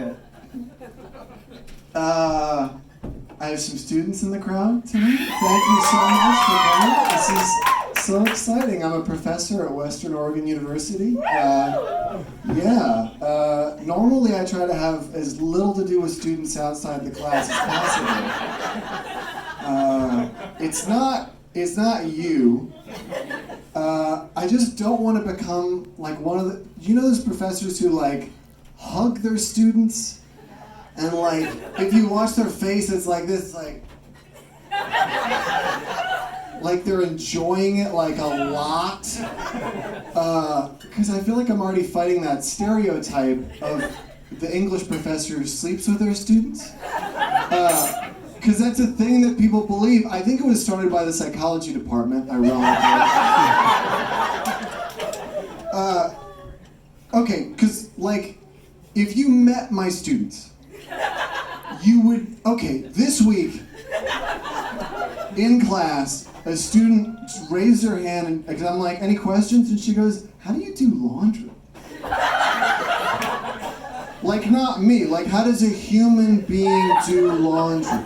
it. I have some students in the crowd tonight. Thank you so much for coming. This is so exciting. I'm a professor at Western Oregon University. Normally I try to have as little to do with students outside the class as possible. It's not you. I just don't want to become like one of the, you know those professors who like hug their students? And like, if you watch their face, it's like this, like they're enjoying it like a lot. Because I feel like I'm already fighting that stereotype of the English professor who sleeps with their students. Because that's a thing that people believe. I think it was started by the psychology department, ironically. Okay, because like, if you met my students, you would, this week, in class, a student raised her hand, and because I'm like, any questions? And she goes, how do you do laundry? Like, not me, like, how does a human being do laundry?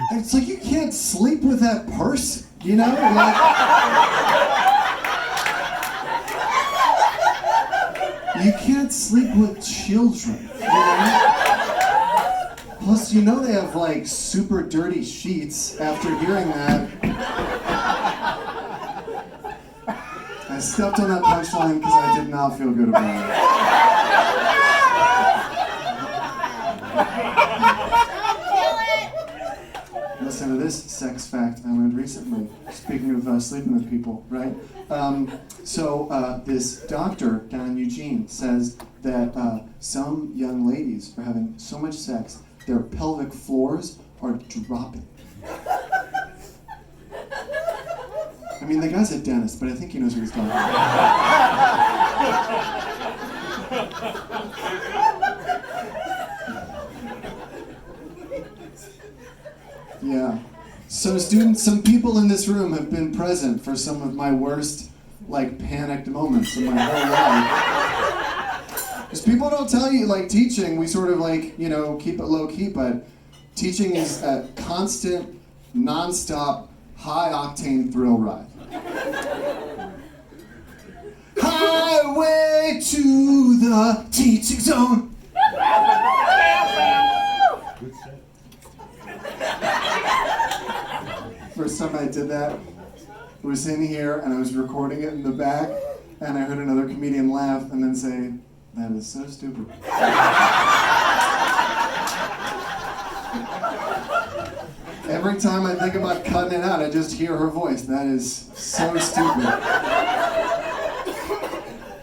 And it's like, you can't sleep with that person, you know? Like, you can't sleep with children, you know? Plus, you know they have, like, super dirty sheets after hearing that. I stepped on that punchline because I did not feel good about it. Listen to this sex fact I learned recently. Speaking of sleeping with people, right? This doctor down in Eugene says that some young ladies are having so much sex, their pelvic floors are dropping. I mean, the guy's a dentist, but I think he knows what he's talking about. Yeah. So some people in this room have been present for some of my worst, like, panicked moments in my whole life. Because people don't tell you, like, teaching, we sort of, like, you know, keep it low-key, but teaching is a constant, non-stop, high-octane thrill ride. Highway to the teaching zone. First time I did that, I was in here and I was recording it in the back, and I heard another comedian laugh and then say, "That is so stupid." Every time I think about cutting it out, I just hear her voice. That is so stupid.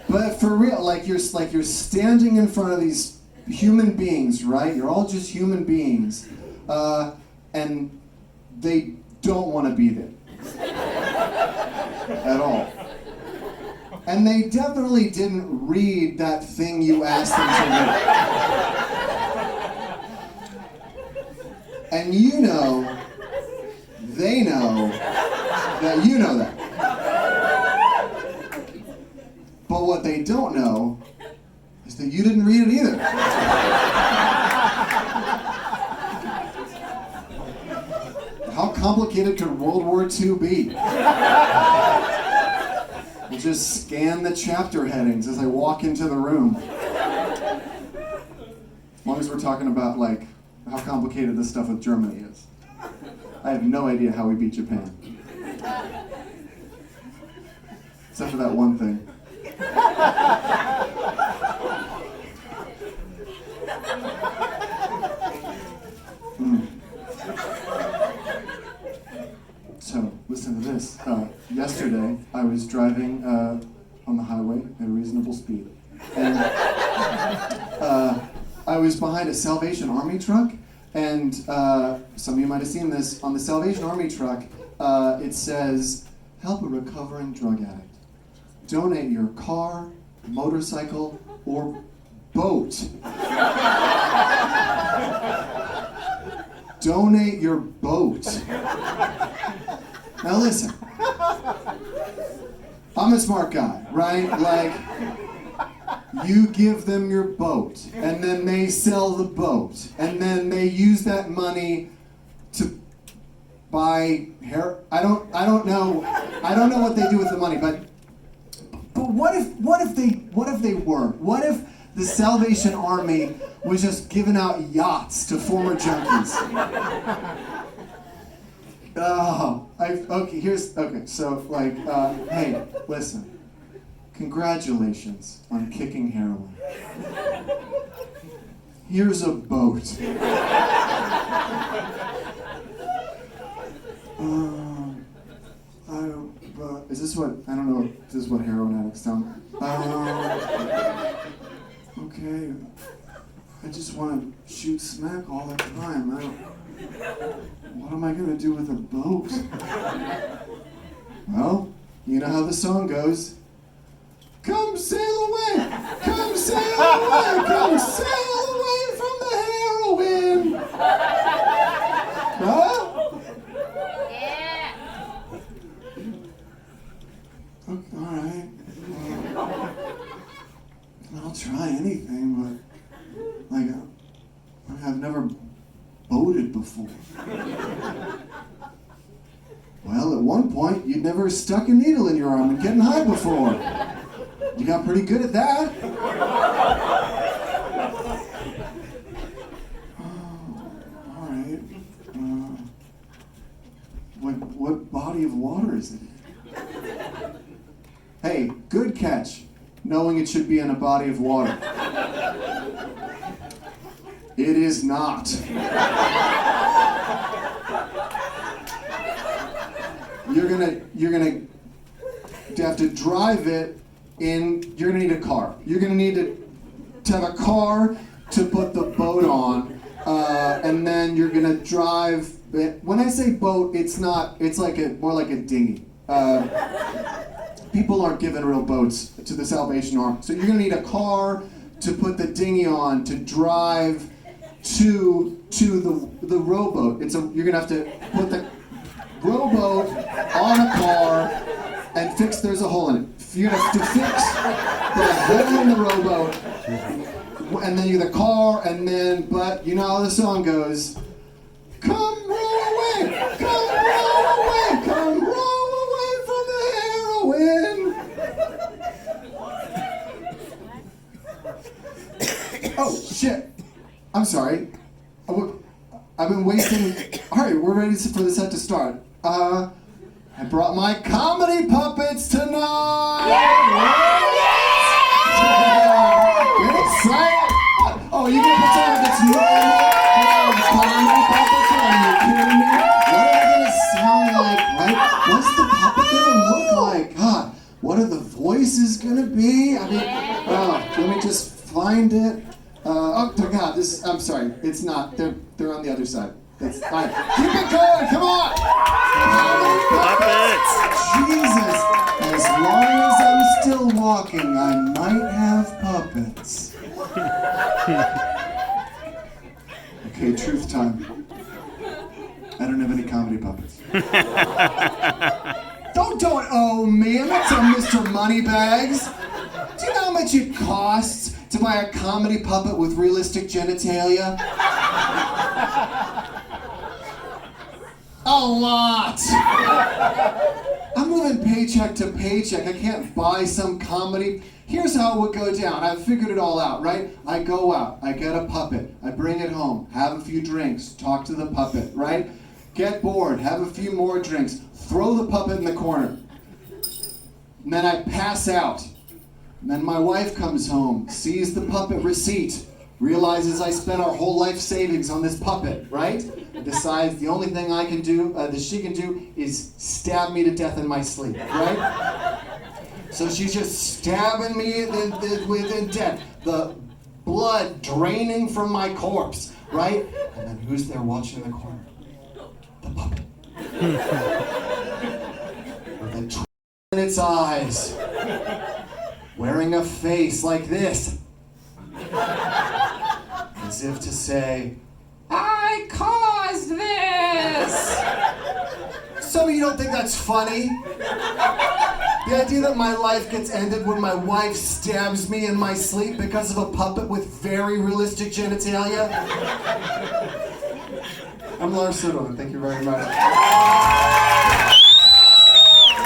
But for real, like you're standing in front of these human beings, right? You're all just human beings, and they don't want to be there at all. And they definitely didn't read that thing you asked them to read. And you know, they know that you know that. But what they don't know is that you didn't read it either. How complicated could World War II be? I'll just scan the chapter headings as I walk into the room. As long as we're talking about, like, how complicated this stuff with Germany is. I have no idea how we beat Japan. Except for that one thing. So, listen to this. Yesterday, I was driving on the highway at a reasonable speed. And I was behind a Salvation Army truck, and some of you might have seen this. On the Salvation Army truck, it says, "Help a recovering drug addict. Donate your car, motorcycle, or boat." Donate your boat. Now listen, I'm a smart guy, right? Like, You give them your boat, and then they sell the boat, and then they use that money to buy hair. I don't know what they do with the money, but what if the Salvation Army was just giving out yachts to former junkies? Hey, listen. Congratulations on kicking heroin. Here's a boat. Is this what, I don't know if this is what heroin addicts tell me. Okay, I just want to shoot smack all the time. What am I going to do with a boat? Well, you know how the song goes. Come sail away, come sail away, come sail away from the heroin. Huh? Yeah. Okay, all right. I'll try anything, but I've never boated before. Well, at one point, you'd never stuck a needle in your arm and getting high before. You got pretty good at that. All right. What body of water is it in? Hey, good catch, knowing it should be in a body of water. It is not. You're gonna have to drive it in. You're gonna need a car. You're gonna need to have a car to put the boat on, and then you're gonna drive it. When I say boat, it's not. It's more like a dinghy. People aren't given real boats to the Salvation Army, so you're gonna need a car to put the dinghy on to drive to the rowboat. You're gonna have to put the rowboat on a car and fix. There's a hole in it. You're gonna have to fix the hole in the rowboat, and then the car, and then. But you know how the song goes. Come row away, come row away, come row away from the heroin. Oh shit! I'm sorry. I've been wasting. All right, we're ready for the set to start. I brought my comedy puppets tonight. Get excited! Oh, you gonna pretend like it's normal? Comedy puppets? Are you kidding me? What are they gonna sound like? Right? What's the puppet gonna look like? God, what are the voices gonna be? I mean, let me just find it. Oh God, I'm sorry. It's not. They're on the other side. That's fine. Keep it going. Come on. Puppets. Jesus. As long as I'm still walking, I might have puppets. Okay, truth time. I don't have any comedy puppets. Don't owe me. I'm not some Mr. Moneybags. Do you know how much it costs to buy a comedy puppet with realistic genitalia? A lot! I'm living paycheck to paycheck. I can't buy some comedy. Here's how it would go down. I've figured it all out, right? I go out, I get a puppet, I bring it home, have a few drinks, talk to the puppet, right? Get bored, have a few more drinks, throw the puppet in the corner. And then I pass out. And then my wife comes home, sees the puppet receipt, realizes I spent our whole life savings on this puppet, right? Decides the only thing I can do, that she can do, is stab me to death in my sleep, right? So she's just stabbing me within death. The blood draining from my corpse, right? And then who's there watching in the corner? The puppet. With a twist in its eyes. Wearing a face like this. As if to say, I caused this! Some of you don't think that's funny? The idea that my life gets ended when my wife stabs me in my sleep because of a puppet with very realistic genitalia. I'm Lars Soderlund. Thank you very much.